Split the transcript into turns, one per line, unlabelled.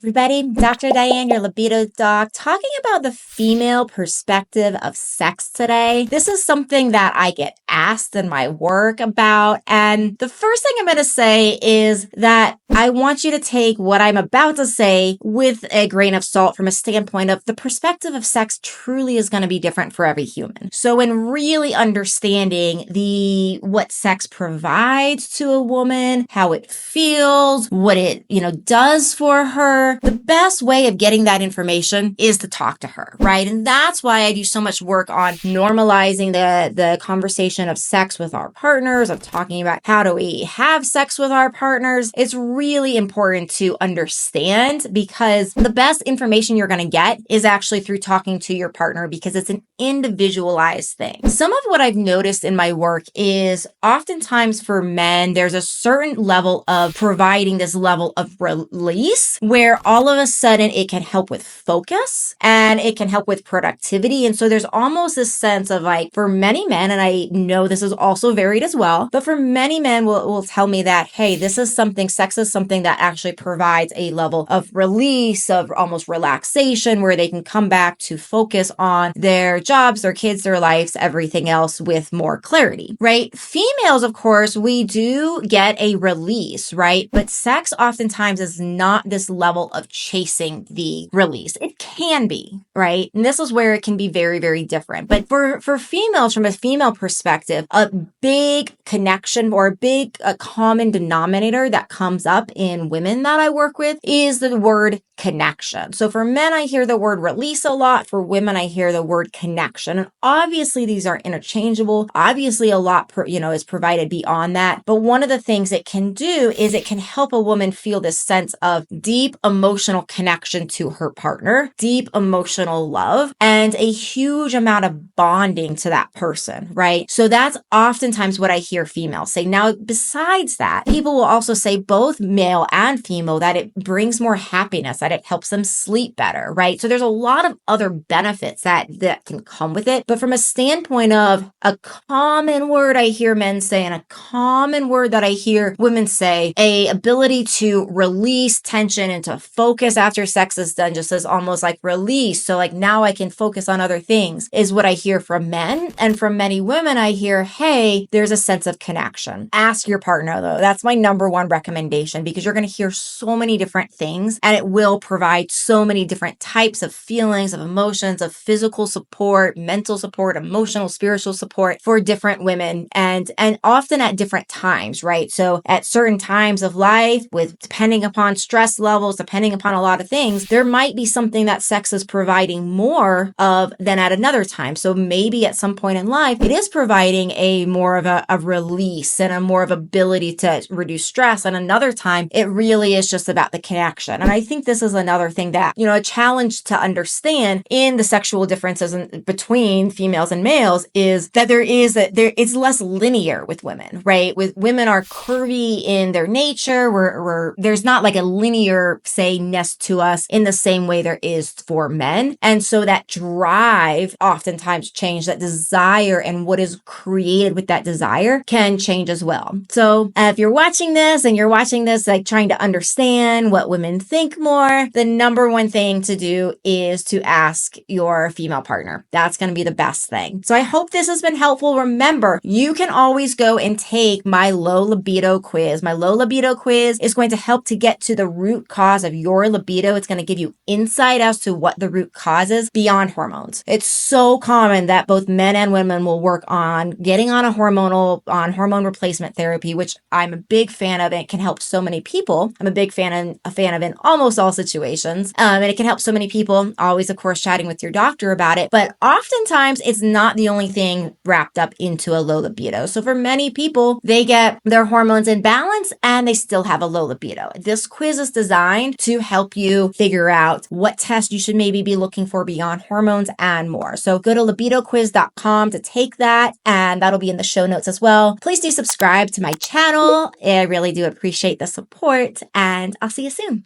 Everybody, Dr. Diane, your Libido Doc, talking about the female perspective of sex today. This is something that I get asked in my work about, and the first thing I'm going to say is that I want you to take what I'm about to say with a grain of salt from a standpoint of the perspective of sex truly is going to be different for every human. So in really understanding what sex provides to a woman, how it feels, what it, does for her, the best way of getting that information is to talk to her, right? And that's why I do so much work on normalizing the conversation of sex with our partners, of talking about how do we have sex with our partners. It's really important to understand because the best information you're going to get is actually through talking to your partner because it's an individualized thing. Some of what I've noticed in my work is oftentimes for men, there's a certain level of providing this level of release where all of a sudden it can help with focus and it can help with productivity. And so there's almost this sense of like, for many men, and I know this is also varied as well, but for many men will tell me that, hey, sex is something that actually provides a level of release, of almost relaxation, where they can come back to focus on their jobs, their kids, their lives, everything else with more clarity, right? Females, of course, we do get a release, right? But sex oftentimes is not this level of chasing the release. It can be, right? And this is where it can be very, very different. But for females, from a female perspective, a big connection or a common denominator that comes up in women that I work with is the word connection. So for men, I hear the word release a lot. For women, I hear the word connection. And obviously these are interchangeable. Obviously a lot, is provided beyond that. But one of the things it can do is it can help a woman feel this sense of deep emotional connection to her partner, deep emotional love, and a huge amount of bonding to that person, right? So that's oftentimes what I hear females say. Now, besides that, people will also say, both male and female, that it brings more happiness, that it helps them sleep better, right? So there's a lot of other benefits that can come with it. But from a standpoint of a common word I hear men say and a common word that I hear women say, a ability to release tension and to focus after sex is done, just as almost like release. So like now I can focus on other things is what I hear from men. And from many women, I hear, hey, there's a sense of connection. Ask your partner though. That's my number one recommendation because you're going to hear so many different things and it will provide so many different types of feelings, of emotions, of physical support, mental support, emotional, spiritual support for different women and often at different times, right? So at certain times of life depending upon stress levels, depending upon a lot of things, there might be something that sex is providing more of than at another time. So maybe at some point in life, it is providing a more of a release and a more of ability to reduce stress. And another time, it really is just about the connection. And I think this is another thing that, a challenge to understand in the sexual differences between females and males is that it's less linear with women, right? With women are curvy in their nature. There's not like a linear say-ness to us in the same way there is for men. And so that drive oftentimes change, that desire and what is created with that desire can change as well. So if you're watching this like trying to understand what women think more, the number one thing to do is to ask your female partner. That's going to be the best thing. So I hope this has been helpful. Remember, you can always go and take my Low Libido Quiz. My Low Libido Quiz is going to help to get to the root cause of your libido. It's going to give you insight as to what the root cause is beyond hormones. It's so common that both men and women will work on getting on hormone replacement therapy, which I'm a big fan of. And it can help so many people. I'm a big fan of in almost all situations. And it can help so many people. Always, of course, chatting with your doctor about it. But oftentimes it's not the only thing wrapped up into a low libido. So for many people, they get their hormones in balance and they still have a low libido. This quiz is designed to help you figure out what test you should maybe be looking for beyond hormones and more. So go to libidoquiz.com to take that, and that'll be in the show notes as well. Please do subscribe to my channel. I really do appreciate the support, and I'll see you soon.